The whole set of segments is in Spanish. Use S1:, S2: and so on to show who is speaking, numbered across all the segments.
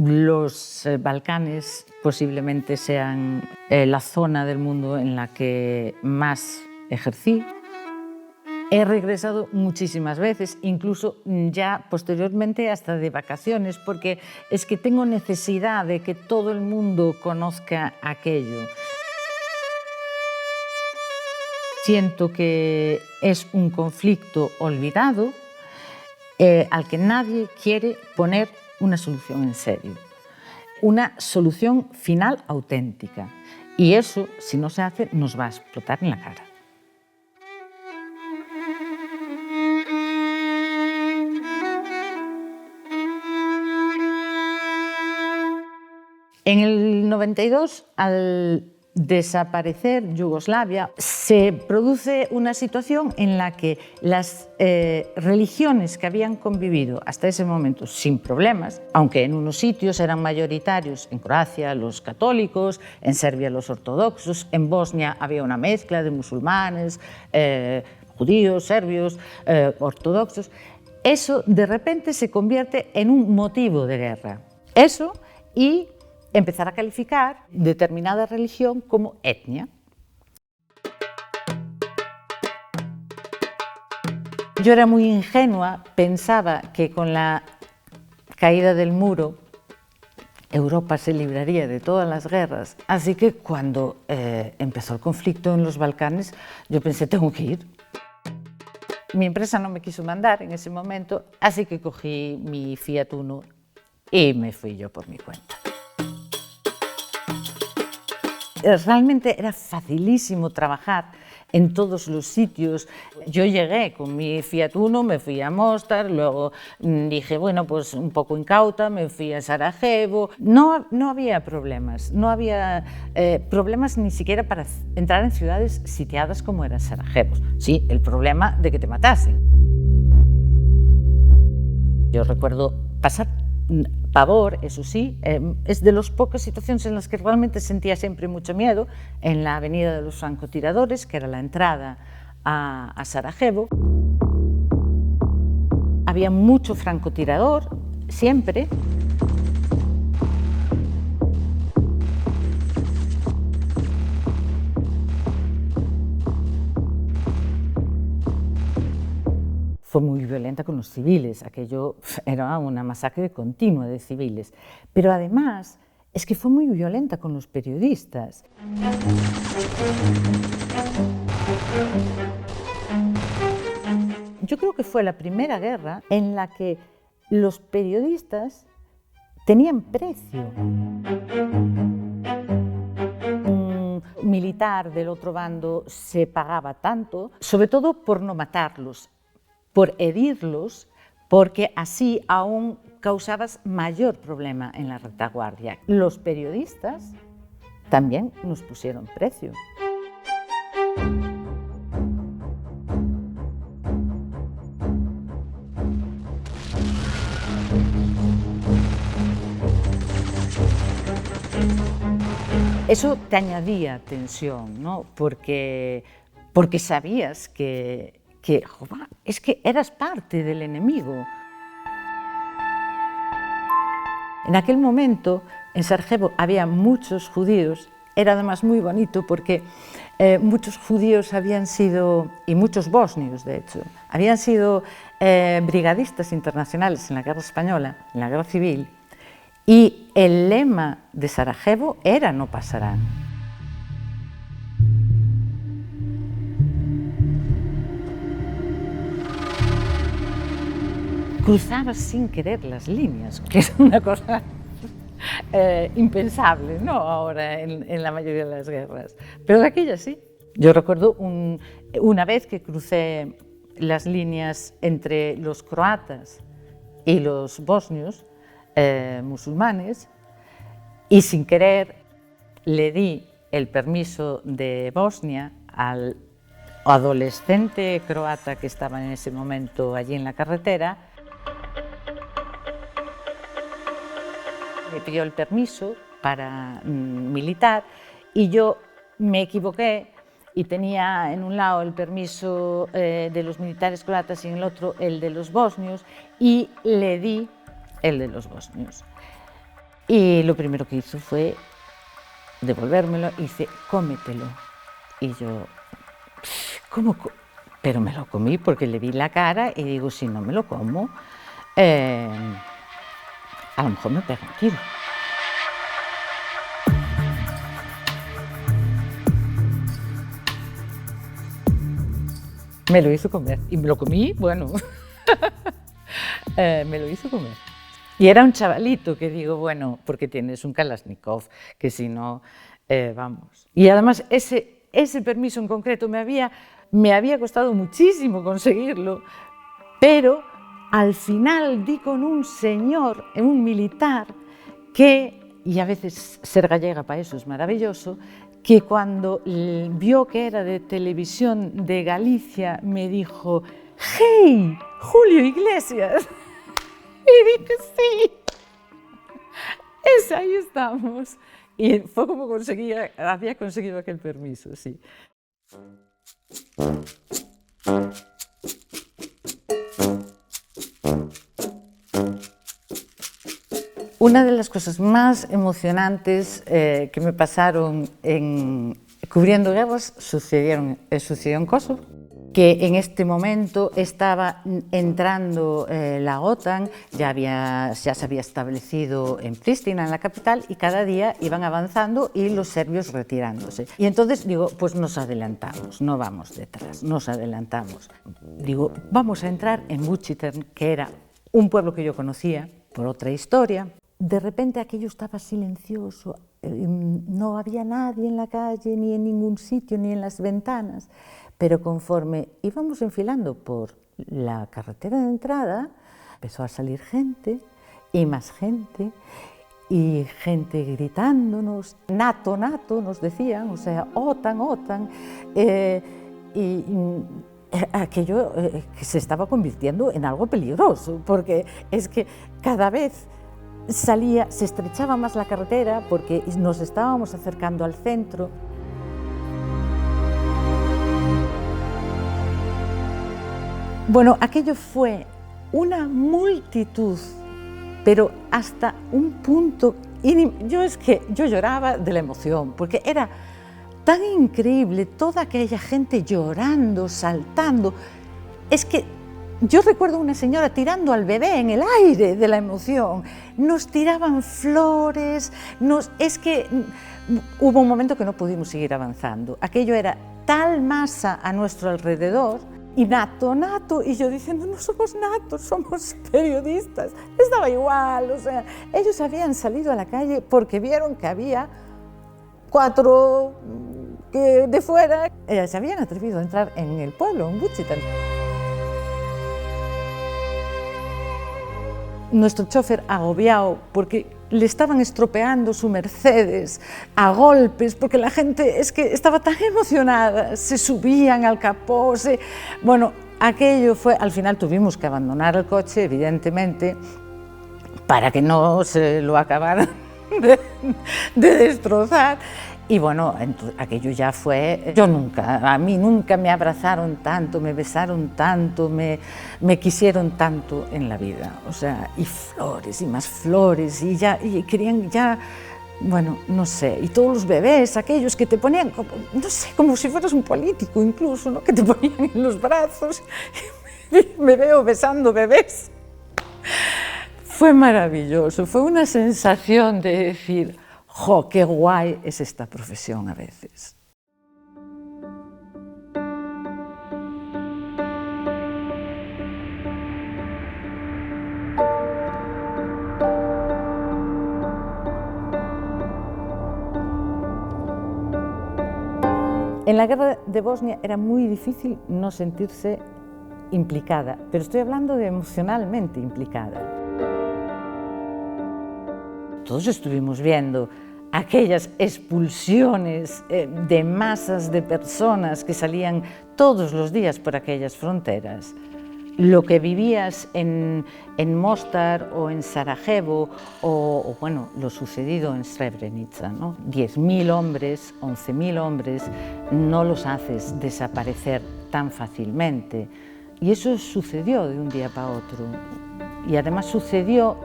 S1: Los Balcanes posiblemente sean la zona del mundo en la que más ejercí. He regresado muchísimas veces, incluso ya posteriormente hasta de vacaciones, porque es que tengo necesidad de que todo el mundo conozca aquello. Siento que es un conflicto olvidado al que nadie quiere poner una solución en serio, una solución final auténtica. Y eso, si no se hace, nos va a explotar en la cara. En el 92, al desaparecer Yugoslavia, se produce una situación en la que las religiones que habían convivido hasta ese momento sin problemas, aunque en unos sitios eran mayoritarios, en Croacia los católicos, en Serbia los ortodoxos, en Bosnia había una mezcla de musulmanes, judíos, serbios, ortodoxos, eso de repente se convierte en un motivo de guerra. Eso y empezar a calificar determinada religión como etnia. Yo era muy ingenua, pensaba que con la caída del muro Europa se libraría de todas las guerras, así que cuando empezó el conflicto en los Balcanes, yo pensé, tengo que ir. Mi empresa no me quiso mandar en ese momento, así que cogí mi Fiat Uno y me fui yo por mi cuenta. Realmente era facilísimo trabajar en todos los sitios. Yo llegué con mi Fiat Uno, me fui a Mostar, luego dije, bueno, pues un poco incauta, me fui a Sarajevo. No había problemas, no había problemas ni siquiera para entrar en ciudades sitiadas como era Sarajevo. Sí, el problema de que te matasen. Yo recuerdo pasar pavor, eso sí, es de las pocas situaciones en las que realmente sentía siempre mucho miedo, en la avenida de los francotiradores, que era la entrada a Sarajevo. Había mucho francotirador, siempre. Fue muy violenta con los civiles, aquello era una masacre continua de civiles. Pero además es que fue muy violenta con los periodistas. Yo creo que fue la primera guerra en la que los periodistas tenían precio. Un militar del otro bando se pagaba tanto, sobre todo por no matarlos, por herirlos, porque así aún causabas mayor problema en la retaguardia. Los periodistas también nos pusieron precio. Eso te añadía tensión, ¿no? Porque sabías que es que eras parte del enemigo. En aquel momento, en Sarajevo había muchos judíos, era además muy bonito porque muchos judíos habían sido, y muchos bosnios de hecho, habían sido brigadistas internacionales en la guerra española, en la guerra civil, y el lema de Sarajevo era no pasarán. Cruzabas sin querer las líneas, que es una cosa impensable, ¿no? Ahora en la mayoría de las guerras, pero de aquella sí. Yo recuerdo una vez que crucé las líneas entre los croatas y los bosnios musulmanes y sin querer le di el permiso de Bosnia al adolescente croata que estaba en ese momento allí en la carretera. Me pidió el permiso para militar y yo me equivoqué y tenía en un lado el permiso de los militares croatas y en el otro el de los bosnios y le di el de los bosnios. Y lo primero que hizo fue devolvérmelo y dice, cómetelo. Y yo, ¿cómo? Pero me lo comí porque le vi la cara y digo, si no me lo como, a lo mejor me pega un tiro. Me lo hizo comer y me lo comí, bueno, me lo hizo comer. Y era un chavalito que digo, bueno, porque tienes un Kalashnikov, que si no, vamos. Y además ese permiso en concreto me había costado muchísimo conseguirlo, pero al final di con un señor, un militar, que, y a veces ser gallega para eso es maravilloso, que cuando vio que era de Televisión de Galicia me dijo, ¡Hey, Julio Iglesias! Y dije, sí, ahí estamos. Y fue como había conseguido aquel permiso, sí. Una de las cosas más emocionantes que me pasaron cubriendo guerras sucedió en Kosovo, que en este momento estaba entrando la OTAN, ya se había establecido en Pristina, en la capital, y cada día iban avanzando y los serbios retirándose. Y entonces digo, pues nos adelantamos, no vamos detrás, nos adelantamos. Digo, vamos a entrar en Vučitrn, que era un pueblo que yo conocía por otra historia. De repente aquello estaba silencioso, no había nadie en la calle, ni en ningún sitio, ni en las ventanas. Pero conforme íbamos enfilando por la carretera de entrada, empezó a salir gente, y más gente, y gente gritándonos, NATO, NATO, nos decían, o sea, OTAN, OTAN, y aquello que se estaba convirtiendo en algo peligroso, porque es que cada vez se estrechaba más la carretera porque nos estábamos acercando al centro. Bueno, aquello fue una multitud, pero hasta un punto, yo lloraba de la emoción, porque era tan increíble toda aquella gente llorando, saltando. Es que yo recuerdo una señora tirando al bebé en el aire de la emoción, nos tiraban flores, es que hubo un momento que no pudimos seguir avanzando. Aquello era tal masa a nuestro alrededor, y NATO, NATO, y yo diciendo, no somos NATO, somos periodistas. Les daba igual, o sea, ellos habían salido a la calle porque vieron que había 4 de fuera, se habían atrevido a entrar en el pueblo, en Vučitrn. Nuestro chofer agobiado porque le estaban estropeando su Mercedes a golpes, porque la gente es que estaba tan emocionada, se subían al capó, bueno, aquello fue, al final tuvimos que abandonar el coche, evidentemente, para que no se lo acabaran de destrozar. Y bueno, aquello ya fue, a mí nunca me abrazaron tanto, me besaron tanto, me quisieron tanto en la vida, o sea, y flores y más flores, y querían ya, bueno, no sé, y todos los bebés, aquellos que te ponían, no sé, como si fueras un político incluso, ¿no? Que te ponían en los brazos, y me veo besando bebés. Fue maravilloso, fue una sensación de decir, ¡jo, qué guay es esta profesión a veces! En la guerra de Bosnia era muy difícil no sentirse implicada, pero estoy hablando de emocionalmente implicada. Todos estuvimos viendo aquellas expulsiones de masas de personas que salían todos los días por aquellas fronteras. Lo que vivías en Mostar o en Sarajevo o bueno, lo sucedido en Srebrenica, ¿no? 10.000 hombres, 11.000 hombres, no los haces desaparecer tan fácilmente. Y eso sucedió de un día para otro. Y además sucedió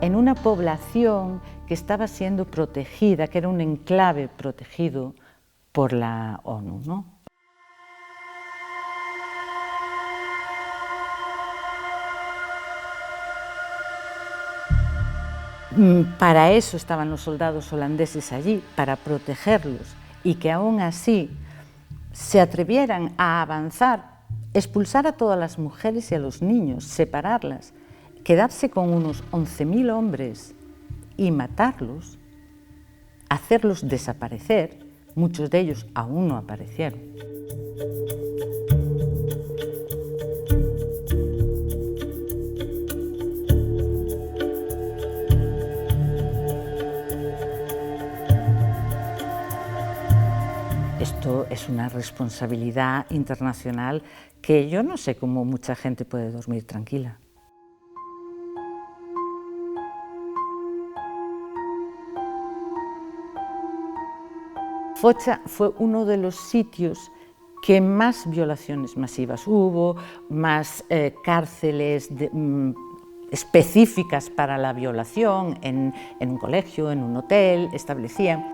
S1: en una población que estaba siendo protegida, que era un enclave protegido por la ONU, ¿no? Para eso estaban los soldados holandeses allí, para protegerlos, y que aún así se atrevieran a avanzar, expulsar a todas las mujeres y a los niños, separarlas, quedarse con unos 11.000 hombres y matarlos, hacerlos desaparecer, muchos de ellos aún no aparecieron. Esto es una responsabilidad internacional que yo no sé cómo mucha gente puede dormir tranquila. Focha fue uno de los sitios que más violaciones masivas hubo, más cárceles específicas para la violación en un colegio, en un hotel, establecían.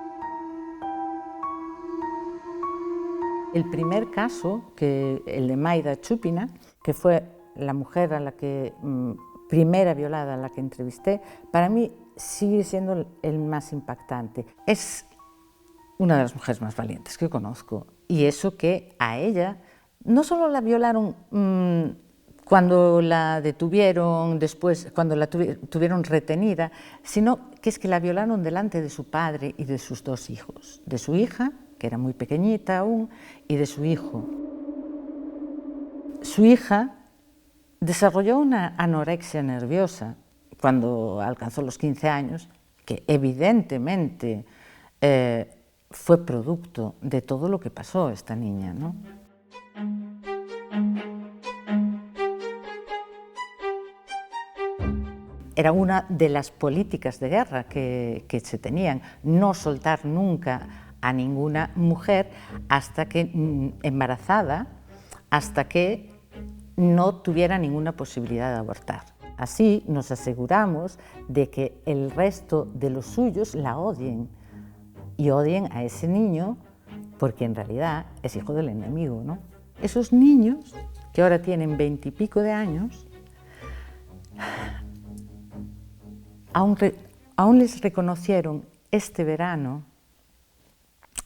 S1: El primer caso, el de Maida Chupina, que fue la mujer a la que, primera violada a la que entrevisté, para mí sigue siendo el más impactante. Es una de las mujeres más valientes que conozco, y eso que a ella no solo la violaron cuando la detuvieron, después cuando la tuvieron retenida, sino que es que la violaron delante de su padre y de sus dos hijos, de su hija, que era muy pequeñita aún, y de su hijo. Su hija desarrolló una anorexia nerviosa cuando alcanzó los 15 años, que evidentemente fue producto de todo lo que pasó esta niña, ¿no? Era una de las políticas de guerra que se tenían, no soltar nunca a ninguna mujer hasta que embarazada, hasta que no tuviera ninguna posibilidad de abortar. Así nos aseguramos de que el resto de los suyos la odien y odien a ese niño porque en realidad es hijo del enemigo, ¿no? Esos niños que ahora tienen 20 y pico de años, aún les reconocieron este verano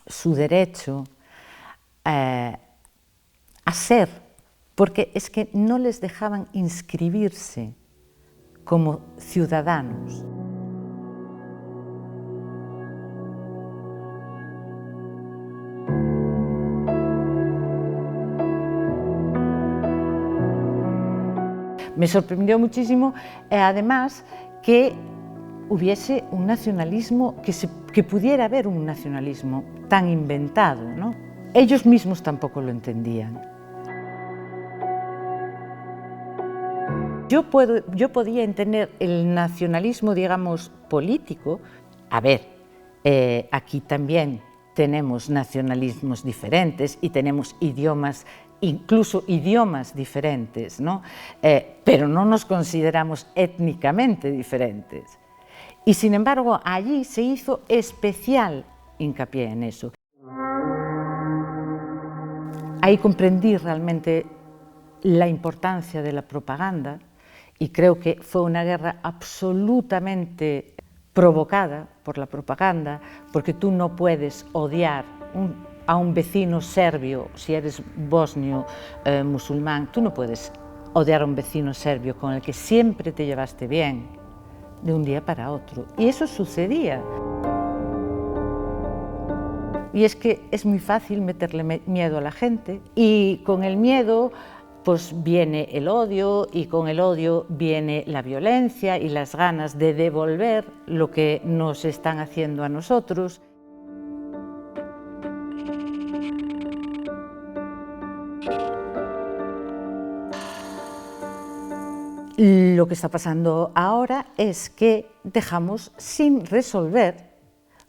S1: su derecho a ser, porque es que no les dejaban inscribirse como ciudadanos. Me sorprendió muchísimo, además, que hubiese un nacionalismo, que pudiera haber un nacionalismo tan inventado, ¿no? Ellos mismos tampoco lo entendían. Yo podía entender el nacionalismo, digamos, político. A ver, aquí también tenemos nacionalismos diferentes y tenemos idiomas, incluso idiomas diferentes, ¿no? Pero no nos consideramos étnicamente diferentes. Y sin embargo, allí se hizo especial hincapié en eso. Ahí comprendí realmente la importancia de la propaganda y creo que fue una guerra absolutamente provocada por la propaganda, porque tú no puedes odiar a un vecino serbio, si eres bosnio musulmán, tú no puedes odiar a un vecino serbio con el que siempre te llevaste bien, de un día para otro. Y eso sucedía. Y es que es muy fácil meterle miedo a la gente, y con el miedo pues viene el odio, y con el odio viene la violencia y las ganas de devolver lo que nos están haciendo a nosotros. Lo que está pasando ahora es que dejamos sin resolver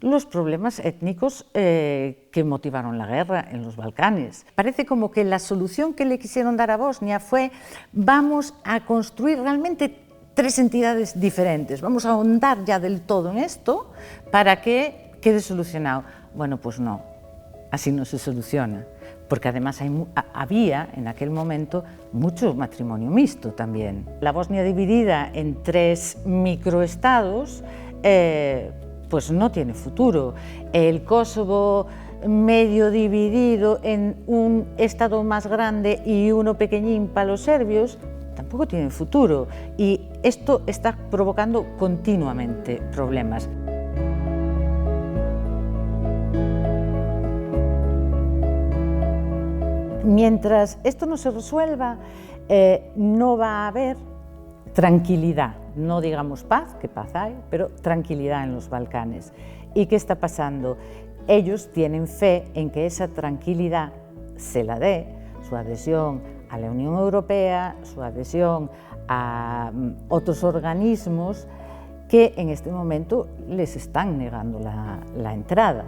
S1: los problemas étnicos que motivaron la guerra en los Balcanes. Parece como que la solución que le quisieron dar a Bosnia fue: vamos a construir realmente tres entidades diferentes. Vamos a ahondar ya del todo en esto para que quede solucionado. Bueno, pues no, así no se soluciona, porque además había en aquel momento mucho matrimonio mixto también. La Bosnia dividida en 3 microestados pues no tiene futuro. El Kosovo medio dividido en un estado más grande y uno pequeñín para los serbios tampoco tiene futuro, y esto está provocando continuamente problemas. Mientras esto no se resuelva, no va a haber tranquilidad, no digamos paz, que paz hay, pero tranquilidad en los Balcanes. ¿Y qué está pasando? Ellos tienen fe en que esa tranquilidad se la dé su adhesión a la Unión Europea, su adhesión a otros organismos que en este momento les están negando la entrada.